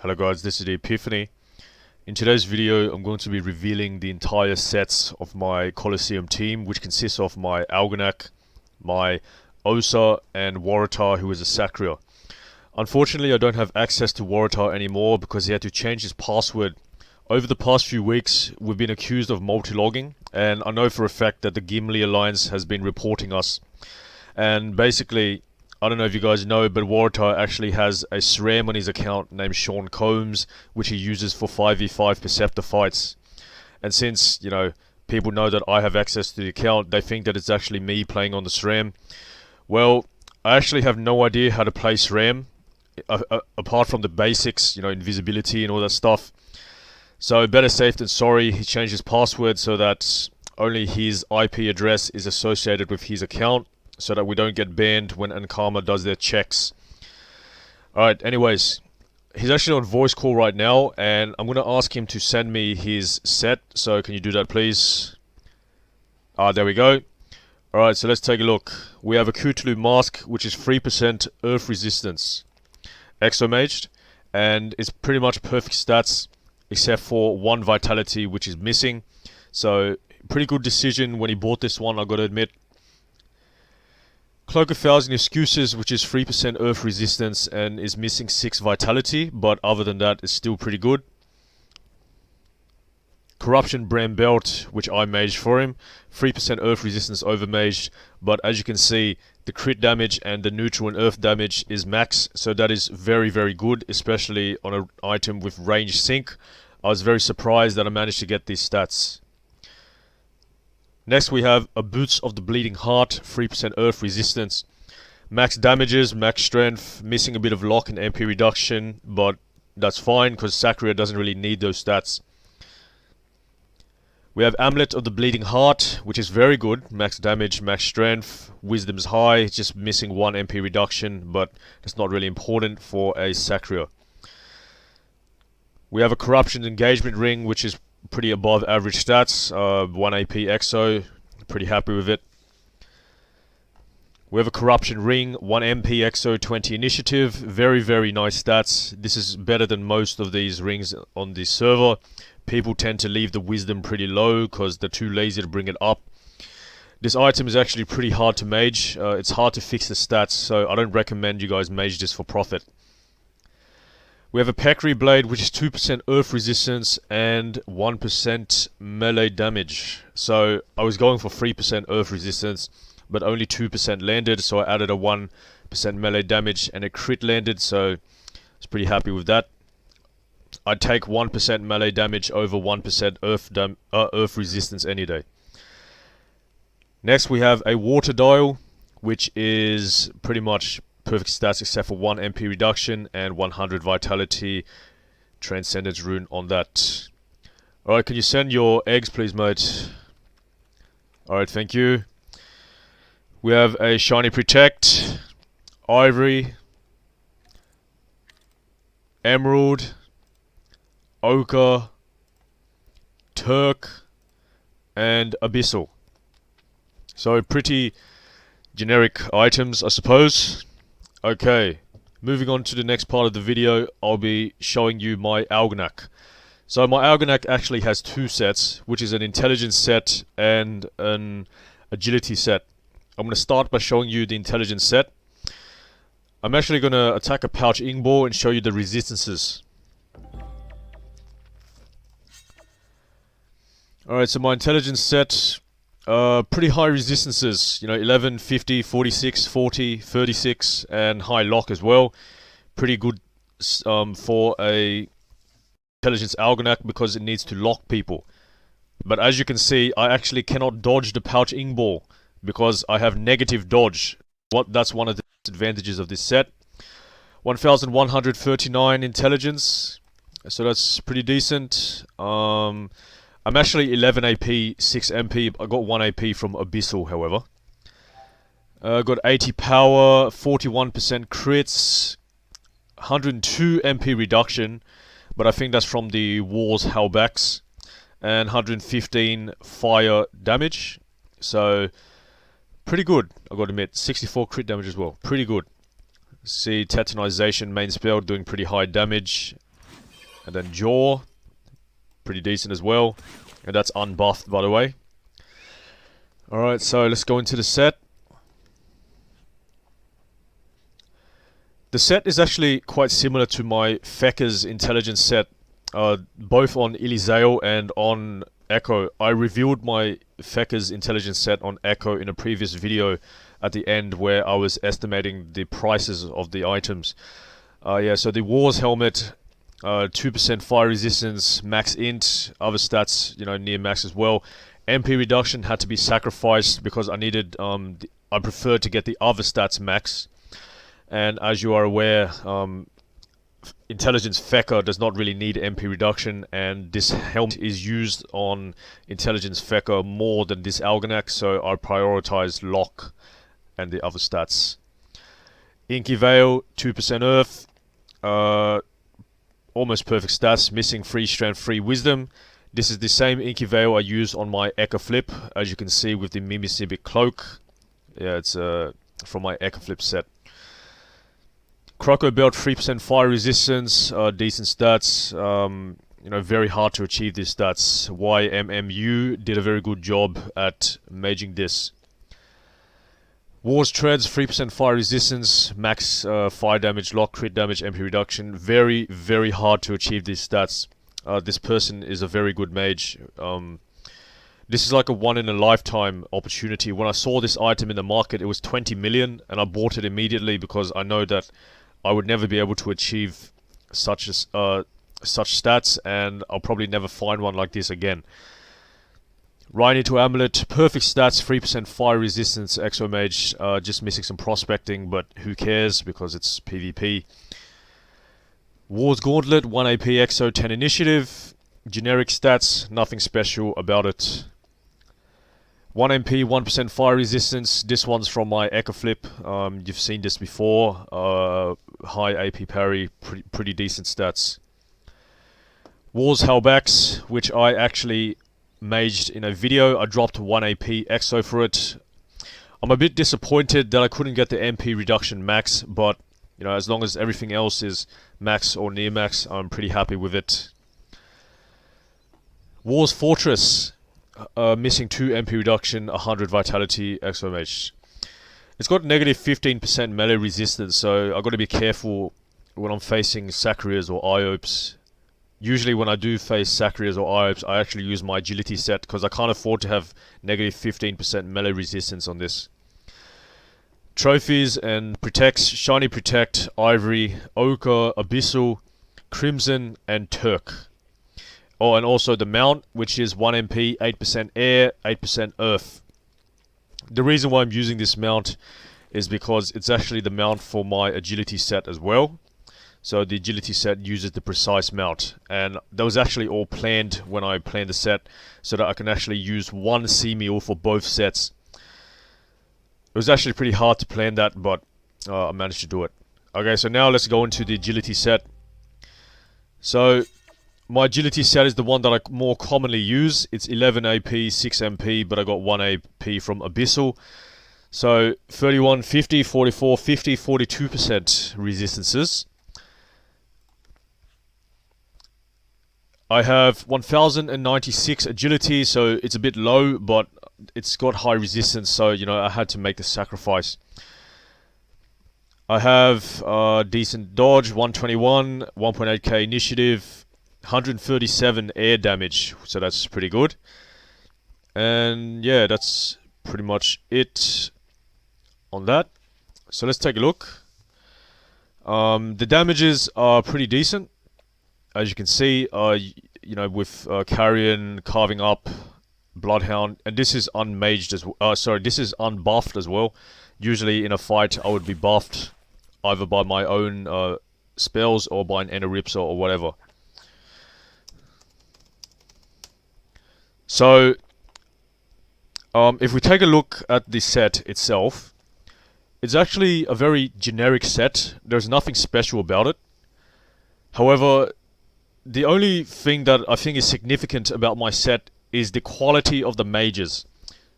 Hello guys, this is the Epiphany. In today's video I'm going to be revealing the entire sets of my Kolossium team, which consists of my Ouginak, my Osa and Waratah, who is a Sacrier. Unfortunately I don't have access to Waratah anymore because he had to change his password. Over the past few weeks we've been accused of multi-logging, and I know for a fact that the Gimli Alliance has been reporting us. And basically, I don't know if you guys know, but Waratah actually has a SRAM on his account named Sean Combs, which he uses for 5v5 Perceptor fights. And since, you know, people know that I have access to the account, they think that it's actually me playing on the SRAM. Well, I actually have no idea how to play SRAM, apart from the basics, you know, invisibility and all that stuff. So better safe than sorry, he changed his password so that only his IP address is associated with his account, so that we don't get banned when Ankama does their checks. Alright, anyways, he's actually on voice call right now, and I'm going to ask him to send me his set. So can you do that please? There we go. Alright, so let's take a look. We have a Cthulhu mask, which is 3% earth resistance. Exomaged, and it's pretty much perfect stats, except for 1 vitality, which is missing. So, pretty good decision when he bought this one, I gotta admit. Cloak of Thousand Excuses, which is 3% earth resistance and is missing 6 vitality, but other than that, it's still pretty good. Corruption Bram Belt, which I maged for him, 3% earth resistance over maged, but as you can see, the crit damage and the neutral and earth damage is max, so that is very, very good, especially on an item with range sync. I was very surprised that I managed to get these stats. Next we have a Boots of the Bleeding Heart, 3% earth resistance. Max damages, max strength, missing a bit of lock and MP reduction, but that's fine because Sacrier doesn't really need those stats. We have Amulet of the Bleeding Heart, which is very good. Max damage, max strength, wisdom's high, just missing 1 MP reduction, but that's not really important for a Sacrier. We have a Corruption Engagement Ring, which is pretty above average stats, 1 AP exo, pretty happy with it. We have a Corruption Ring, 1 MP exo, 20 initiative, very, very nice stats. This is better than most of these rings on this server. People tend to leave the wisdom pretty low because they're too lazy to bring it up. This item is actually pretty hard to mage. It's hard to fix the stats, so I don't recommend you guys mage this for profit. We have a Peccary Blade, which is 2% earth resistance and 1% melee damage. So I was going for 3% earth resistance, but only 2% landed, so I added a 1% melee damage and a crit landed, so I was pretty happy with that. I'd take 1% melee damage over 1% earth resistance any day. Next we have a Water Dial, which is pretty much perfect stats except for 1 MP reduction and 100 vitality transcendence rune on that. Alright, can you send your eggs please, mate? Alright, thank you. We have a Shiny Protect, Ivory, Emerald, Ochre, Turk, and Abyssal. So pretty generic items, I suppose. Okay, moving on to the next part of the video, I'll be showing you my Ouginak. So my Ouginak actually has 2 sets, which is an Intelligence Set and an Agility Set. I'm going to start by showing you the Intelligence Set. I'm actually going to attack a Pouch Ingball and show you the resistances. Alright, so my Intelligence Set, pretty high resistances, you know, 11, 50, 46, 40, 36, and high lock as well. Pretty good for a Intelligence Ouginak because it needs to lock people. But as you can see, I actually cannot dodge the Pouch Ingball because I have negative dodge. That's one of the advantages of this set. 1139 intelligence, so that's pretty decent. I'm actually 11 AP, 6 MP. I got 1 AP from Abyssal, however. Got 80 power, 41% crits, 102 MP reduction, but I think that's from the War's Hellbacks, and 115 fire damage. So pretty good, I gotta admit. 64 crit damage as well, pretty good. See, Tetanization main spell doing pretty high damage. And then jaw, pretty decent as well. And that's unbuffed, by the way. Alright, so let's go into the set. The set is actually quite similar to my Sacrier Intelligence Set, both on Eliseo and on Echo. I reviewed my Sacrier Intelligence Set on Echo in a previous video at the end where I was estimating the prices of the items. Yeah, so the Wars helmet, 2% fire resistance, max int, other stats, you know, near max as well. MP reduction had to be sacrificed because I needed, I preferred to get the other stats max. And as you are aware, Intelligence Fecker does not really need MP reduction, and this helmet is used on Intelligence Fecker more than this Ouginak, so I prioritized Lock and the other stats. Inky Veil, 2% Earth, almost perfect stats, missing 3 Strength, 3 Wisdom. This is the same Inky Veil I use on my Echo Flip, as you can see with the Mimicibic Cloak. Yeah, it's from my Echo Flip set. Croco Belt, 3% fire resistance, decent stats. You know, very hard to achieve these stats. YMMU did a very good job at maging this. Wars Treads, 3% fire resistance, max fire damage, lock, crit damage, MP reduction. Very, very hard to achieve these stats. This person is a very good mage. This is like a one-in-a-lifetime opportunity. When I saw this item in the market, it was 20 million, and I bought it immediately because I know that I would never be able to achieve such stats, and I'll probably never find one like this again. Rhino to Amulet, perfect stats, 3% fire resistance, Exo Mage, just missing some prospecting, but who cares because it's PvP. Wars Gauntlet, 1 AP Exo, 10 Initiative, generic stats, nothing special about it. 1 MP, 1% fire resistance. This one's from my Echo Flip. You've seen this before. High AP parry, pretty decent stats. Wars Hellbacks, which I actually maged in a video. I dropped 1 AP Exo for it. I'm a bit disappointed that I couldn't get the MP reduction max, but you know, as long as everything else is max or near max, I'm pretty happy with it. Wars Fortress. Missing 2 MP reduction, 100 vitality, Exo Mage. It's got negative 15% melee resistance, so I've got to be careful when I'm facing Sacriers or Iopes. Usually when I do face Sacriers or Iopes, I actually use my Agility Set because I can't afford to have negative 15% melee resistance on this. Trophies and Protects, Shiny Protect, Ivory, Ochre, Abyssal, Crimson, and Turk. Oh, and also the mount, which is 1 MP, 8% air, 8% earth. The reason why I'm using this mount is because it's actually the mount for my agility set as well. So the agility set uses the precise mount, and that was actually all planned when I planned the set, so that I can actually use one C-meal for both sets. It was actually pretty hard to plan that, but I managed to do it. Okay, so now let's go into the agility set. So my agility set is the one that I more commonly use. It's 11 AP, 6 MP, but I got 1 AP from Abyssal. So 31, 50, 44, 50, 42% resistances. I have 1096 agility, so it's a bit low, but it's got high resistance, so you know I had to make the sacrifice. I have decent dodge, 121, 1.8k initiative, 137 air damage, so that's pretty good. And yeah, that's pretty much it on that. So let's take a look. The damages are pretty decent, as you can see. You know, with Carrion, Carving Up, Bloodhound, and this is unmaged as well. Sorry, this is unbuffed as well. Usually in a fight, I would be buffed either by my own spells or by an Enderipsa or whatever. So, if we take a look at the set itself, it's actually a very generic set. There's nothing special about it. However, the only thing that I think is significant about my set is the quality of the mages.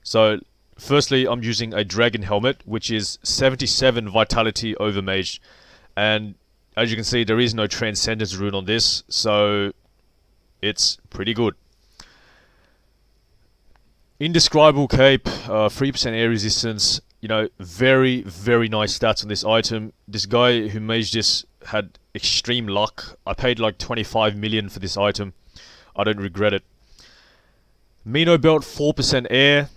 So, firstly, I'm using a dragon helmet, which is 77 vitality over mage. And as you can see, there is no Transcendence rune on this, so it's pretty good. Indescribable Cape, 3% air resistance. You know, very, very nice stats on this item. This guy who made this had extreme luck. I paid like 25 million for this item. I don't regret it. Mino Belt, 4% air.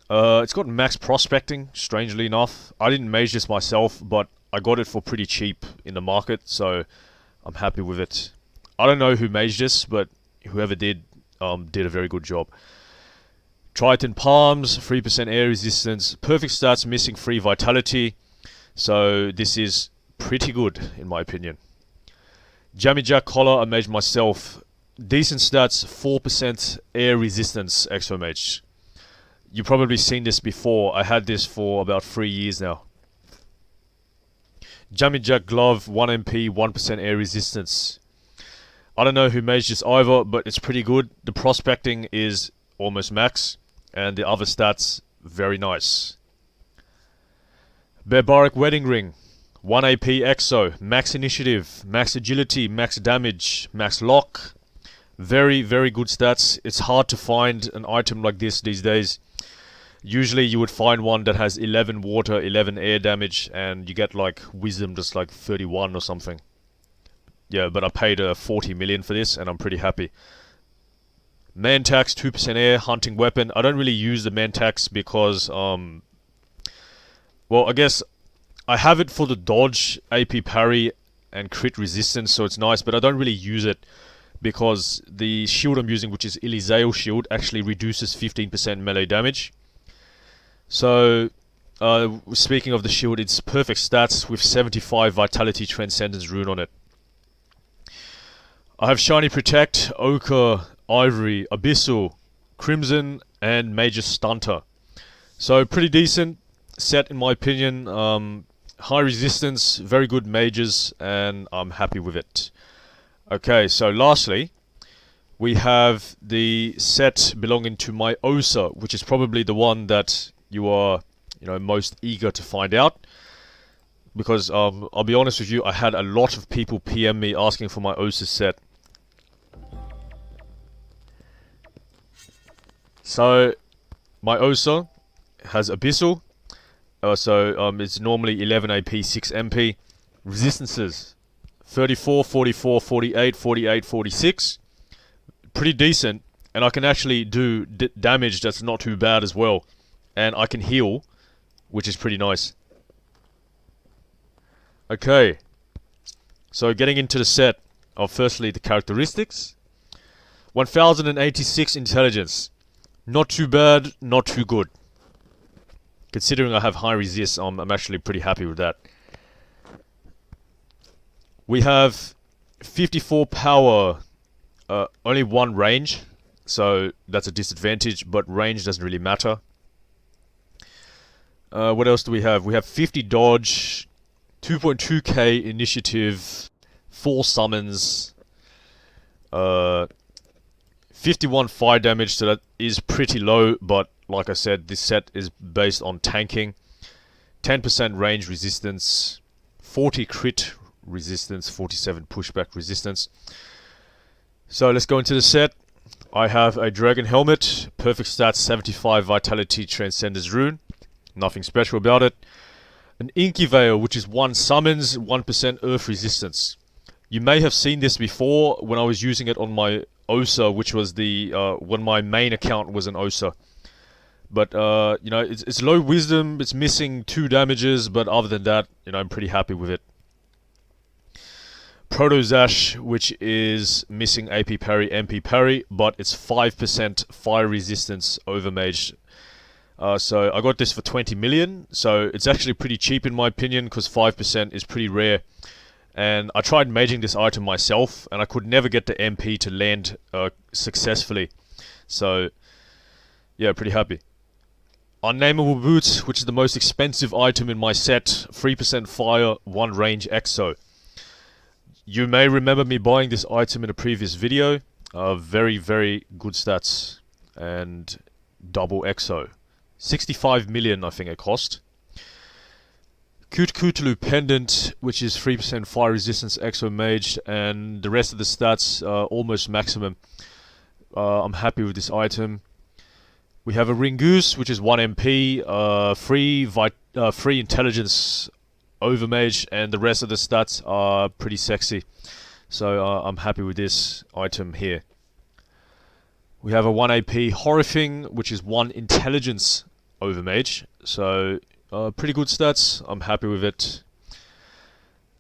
It's got max prospecting, strangely enough. I didn't mage this myself, but I got it for pretty cheap in the market, so I'm happy with it. I don't know who maged this, but whoever did a very good job. Triton Palms, 3% air resistance. Perfect stats, missing 3 vitality. So this is pretty good, in my opinion. Jammy Jack Collar, I maged myself. Decent stats, 4% air resistance, Exo Mage. You've probably seen this before. I had this for about 3 years now. Jammy Jack Glove, 1 MP, 1% air resistance. I don't know who maged this either, but it's pretty good. The prospecting is almost max, and the other stats, very nice. Barbaric Wedding Ring, 1 AP Exo, max initiative, max agility, max damage, max lock. Very, very good stats. It's hard to find an item like this these days. Usually you would find one that has 11 water, 11 air damage, and you get like wisdom just like 31 or something. Yeah, but I paid 40 million for this, and I'm pretty happy. Mantax, 2% air, hunting weapon. I don't really use the Mantax because, well, I guess I have it for the dodge, AP parry, and crit resistance, so it's nice, but I don't really use it because the shield I'm using, which is Eliseo shield, actually reduces 15% melee damage. So, speaking of the shield, it's perfect stats with 75 Vitality Transcendence rune on it. I have Shiny Protect, Ochre, Ivory, Abyssal, Crimson, and Major Stunter. So, pretty decent set in my opinion. High resistance, very good mages, and I'm happy with it. Okay, so lastly, we have the set belonging to my Osa, which is probably the one that you are, most eager to find out. Because, I'll be honest with you, I had a lot of people PM me asking for my Osa set. So, my Osa has Abyssal. It's normally 11 AP, 6 MP. Resistances, 34, 44, 48, 48, 46. Pretty decent. And I can actually do damage that's not too bad as well. And I can heal, which is pretty nice. Okay. So getting into the set of firstly the characteristics. 1086 intelligence. Not too bad, not too good. Considering I have high resist, I'm actually pretty happy with that. We have 54 power, only 1 range, so that's a disadvantage, but range doesn't really matter. What else do we have? We have 50 dodge, 2.2k initiative, 4 summons, 51 fire damage, so that is pretty low, but like I said, this set is based on tanking. 10% range resistance, 40 crit resistance, 47 pushback resistance. So let's go into the set. I have a dragon helmet, perfect stats, 75 vitality transcendence rune. Nothing special about it. An Inky Veil, which is 1 summons, 1% earth resistance. You may have seen this before when I was using it on my Osa, which was the when my main account was an Osa. But it's low wisdom, it's missing 2 damages, but other than that, I'm pretty happy with it. Protozash, which is missing AP parry, MP parry, but it's 5% fire resistance over mage. So I got this for 20 million, so it's actually pretty cheap in my opinion, because 5% is pretty rare. And I tried maging this item myself, and I could never get the MP to land successfully. So, yeah, pretty happy. Unnameable Boots, which is the most expensive item in my set. 3% fire, 1 range exo. You may remember me buying this item in a previous video. Very, very good stats. And double exo. 65 million I think it cost. Cthulhu Pendant, which is 3% fire resistance exo mage, and the rest of the stats are almost maximum. I'm happy with this item. We have a Ringoose, which is 1 MP, free intelligence overmage, and the rest of the stats are pretty sexy. So I'm happy with this item here. We have a 1 AP Horrifying, which is 1 intelligence overmage. So pretty good stats. I'm happy with it.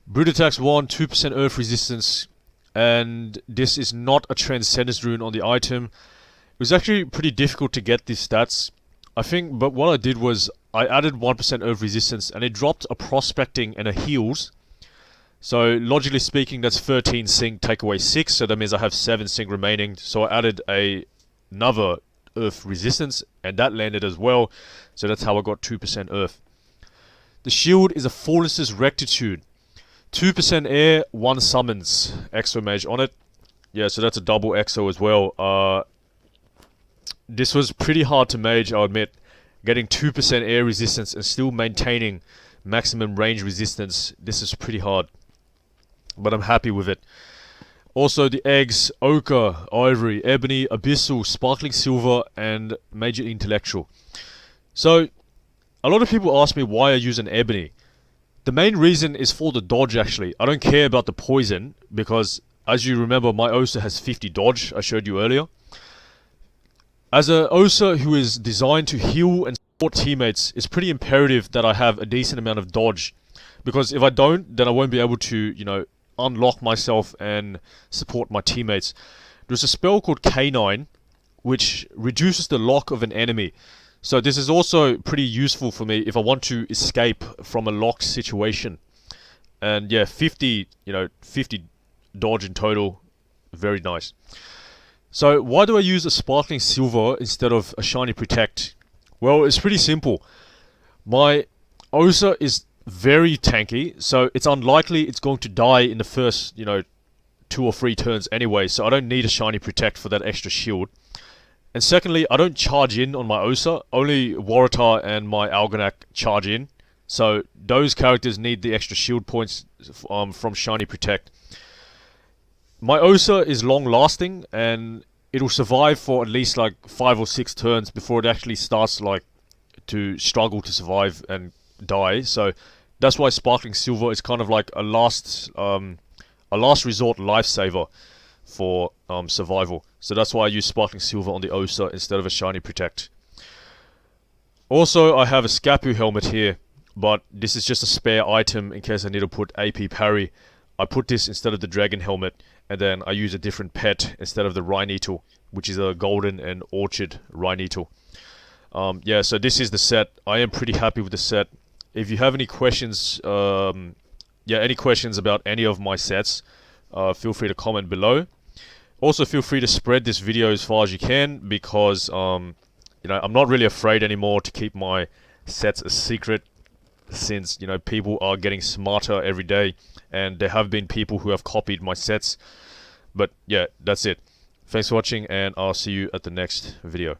Brute Attacks 1, 2% Earth Resistance, and this is not a Transcendence rune on the item. It was actually pretty difficult to get these stats, I think, but what I did was I added 1% Earth Resistance and it dropped a Prospecting and a Heals. So logically speaking, that's 13 sync, take away 6, so that means I have 7 sync remaining. So I added another Earth Resistance, and that landed as well. So that's how I got 2% Earth. The shield is a Fallenness Rectitude. 2% air, 1 summons. Exo mage on it. Yeah, so that's a double exo as well. This was pretty hard to mage, I'll admit. Getting 2% air resistance and still maintaining maximum range resistance. This is pretty hard, but I'm happy with it. Also, the eggs, ochre, ivory, ebony, abyssal, sparkling silver, and major intellectual. So, a lot of people ask me why I use an ebony. The main reason is for the dodge, actually. I don't care about the poison, because as you remember, my Osa has 50 dodge, I showed you earlier. As a Osa who is designed to heal and support teammates, it's pretty imperative that I have a decent amount of dodge. Because if I don't, then I won't be able to, unlock myself and support my teammates. There's a spell called K9, which reduces the lock of an enemy. So this is also pretty useful for me if I want to escape from a locked situation. And yeah, 50 dodge in total. Very nice. So why do I use a sparkling silver instead of a shiny protect? Well, it's pretty simple. My Osa is very tanky, so it's unlikely it's going to die in the first, 2 or 3 turns anyway, so I don't need a shiny protect for that extra shield. And secondly, I don't charge in on my Osa, only Waratah and my Ouginak charge in, so those characters need the extra shield points from shiny protect. My Osa is long lasting, and it'll survive for at least 5 or 6 turns before it actually starts to struggle to survive and die. So that's why sparkling silver is kind of like a last resort lifesaver for survival. So that's why I use sparkling silver on the Osa instead of a shiny protect. Also, I have a Scapu helmet here, but this is just a spare item in case I need to put AP parry. I put this instead of the dragon helmet, and then I use a different pet instead of the Rhine-Needle, which is a golden and orchid Rhine-Needle. Yeah, so this is the set. I am pretty happy with the set. If you have any questions, any questions about any of my sets, feel free to comment below. Also, feel free to spread this video as far as you can, because I'm not really afraid anymore to keep my sets a secret, since people are getting smarter every day, and there have been people who have copied my sets. But yeah, that's it. Thanks for watching, and I'll see you at the next video.